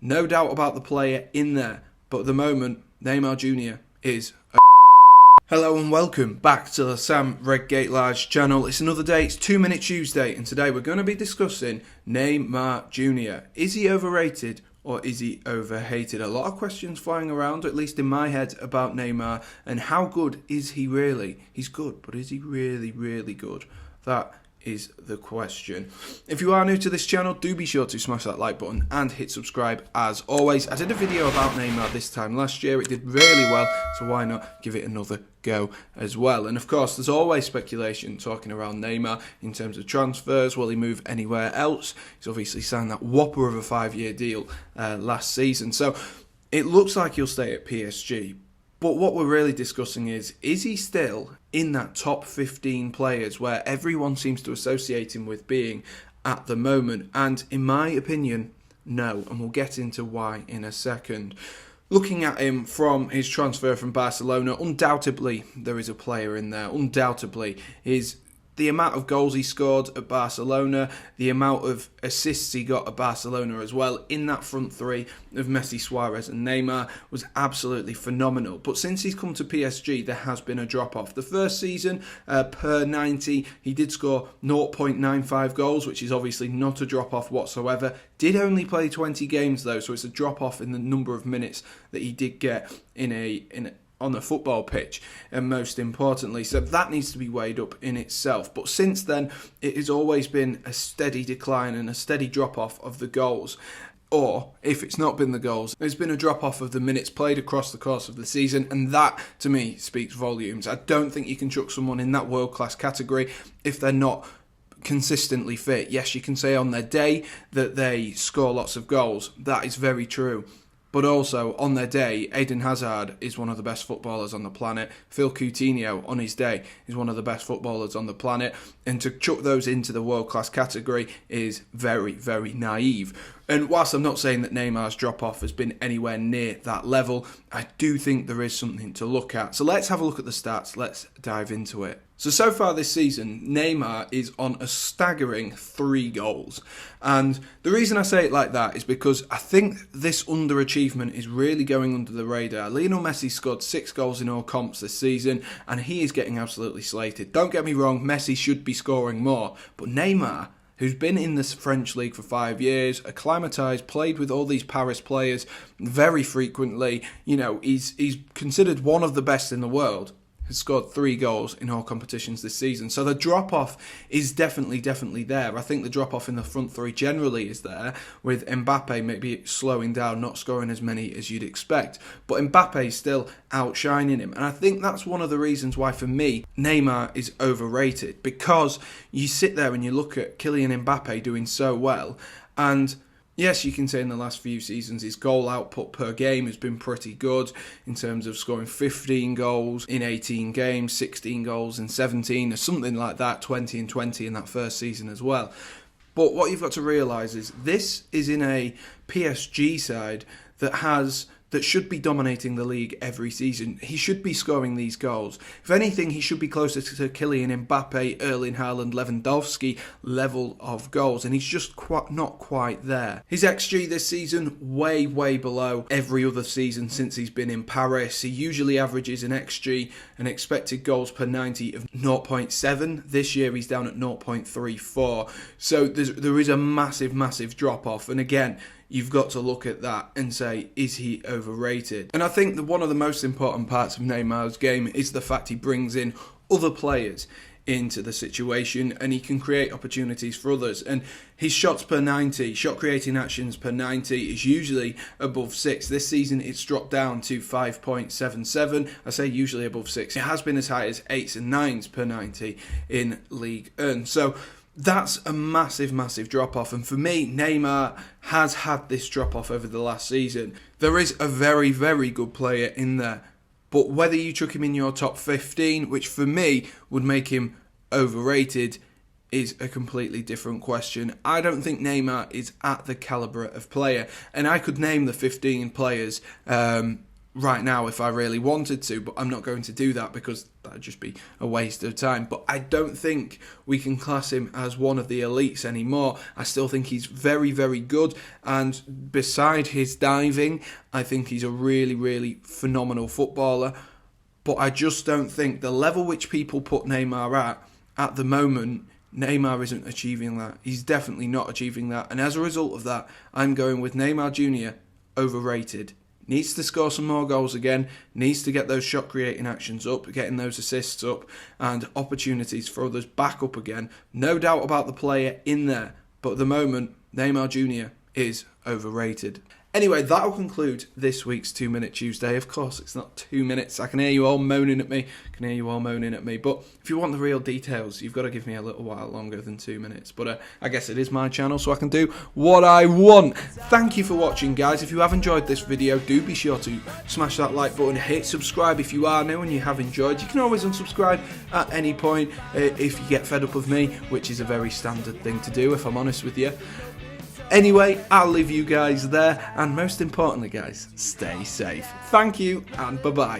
No doubt about the player in there, but at the moment, Neymar Jr. is a Hello and welcome back to the Sam Redgate-Large channel. It's another day, it's 2 Minute Tuesday, and today we're going to be discussing Neymar Jr. Is he overrated or is he overhated? A lot of questions flying around, at least in my head, about Neymar, and how good is he really? He's good, but is he really, really good? That is the question. If you are new to this channel, do be sure to smash that like button and hit subscribe as always. I did a video about Neymar this time last year. It did really well, so why not give it another go as well? And of course, there's always speculation talking around Neymar in terms of transfers. Will he move anywhere else? He's obviously signed that whopper of a 5-year deal last season, so it looks like he'll stay at PSG. But what we're really discussing is he still in that top 15 players where everyone seems to associate him with being at the moment? And in my opinion, no, and we'll get into why in a second. Looking at him from his transfer from Barcelona, undoubtedly there is a player in there. Undoubtedly is the amount of goals he scored at Barcelona, the amount of assists he got at Barcelona as well, in that front three of Messi, Suarez and Neymar was absolutely phenomenal. But since he's come to PSG, there has been a drop-off. The first season, per 90, he did score 0.95 goals, which is obviously not a drop-off whatsoever. Did only play 20 games though, so it's a drop-off in the number of minutes that he did get on a football pitch, and most importantly, so that needs to be weighed up in itself. But since then, it has always been a steady decline and a steady drop-off of the goals. Or, if it's not been the goals, there's been a drop-off of the minutes played across the course of the season, and that, to me, speaks volumes. I don't think you can chuck someone in that world-class category if they're not consistently fit. Yes, you can say on their day that they score lots of goals. That is very true. But also, on their day, Eden Hazard is one of the best footballers on the planet. Phil Coutinho, on his day, is one of the best footballers on the planet. And to chuck those into the world-class category is very, very naive. And whilst I'm not saying that Neymar's drop-off has been anywhere near that level, I do think there is something to look at. So let's have a look at the stats. Let's dive into it. So far this season, Neymar is on a staggering 3 goals. And the reason I say it like that is because I think this underachievement is really going under the radar. Lionel Messi scored 6 goals in all comps this season, and he is getting absolutely slated. Don't get me wrong, Messi should be scoring more, but Neymar, who's been in this French league for 5 years, acclimatised, played with all these Paris players very frequently, he's considered one of the best in the world, has scored 3 goals in all competitions this season. So the drop-off is definitely there. I think the drop-off in the front three generally is there, with Mbappe maybe slowing down, not scoring as many as you'd expect. But Mbappe's still outshining him. And I think that's one of the reasons why, for me, Neymar is overrated. Because you sit there and you look at Kylian Mbappe doing so well, and yes, you can say in the last few seasons his goal output per game has been pretty good in terms of scoring 15 goals in 18 games, 16 goals in 17, or something like that, 20 and 20 in that first season as well. But what you've got to realise is this is in a PSG side that should be dominating the league every season. He should be scoring these goals. If anything, he should be closer to Kylian Mbappe, Erling Haaland, Lewandowski level of goals, and he's just not quite there. His XG this season, way below every other season since he's been in Paris. He usually averages an XG, an expected goals per 90 of 0.7. This year he's down at 0.34. So there is a massive drop-off, and again, you've got to look at that and say, is he overrated? And I think that one of the most important parts of Neymar's game is the fact he brings in other players into the situation, and he can create opportunities for others. And his shots per 90, shot creating actions per 90 is usually above 6. This season it's dropped down to 5.77. I say usually above 6. It has been as high as 8s and 9s per 90 in Ligue 1. So that's a massive drop-off, and for me, Neymar has had this drop-off over the last season. There is a very good player in there, but whether you chuck him in your top 15, which for me would make him overrated, is a completely different question. I don't think Neymar is at the calibre of player, and I could name the 15 players right now if I really wanted to, but I'm not going to do that because that'd just be a waste of time. But I don't think we can class him as one of the elites anymore. I still think he's very, very good, and beside his diving, I think he's a really, really phenomenal footballer. But I just don't think the level which people put Neymar at the moment, Neymar isn't achieving that. He's definitely not achieving that, and as a result of that, I'm going with Neymar Jr. overrated. Needs to score some more goals again, needs to get those shot creating actions up, getting those assists up, and opportunities for others back up again. No doubt about the player in there, but at the moment, Neymar Jr. is overrated. Anyway, that'll conclude this week's 2 Minute Tuesday. Of course, it's not 2 minutes. I can hear you all moaning at me. But if you want the real details, you've got to give me a little while longer than 2 minutes. But I guess it is my channel, so I can do what I want. Thank you for watching, guys. If you have enjoyed this video, do be sure to smash that like button. Hit subscribe if you are new and you have enjoyed. You can always unsubscribe at any point if you get fed up of me, which is a very standard thing to do, if I'm honest with you. Anyway, I'll leave you guys there, and most importantly, guys, stay safe. Thank you, and bye-bye.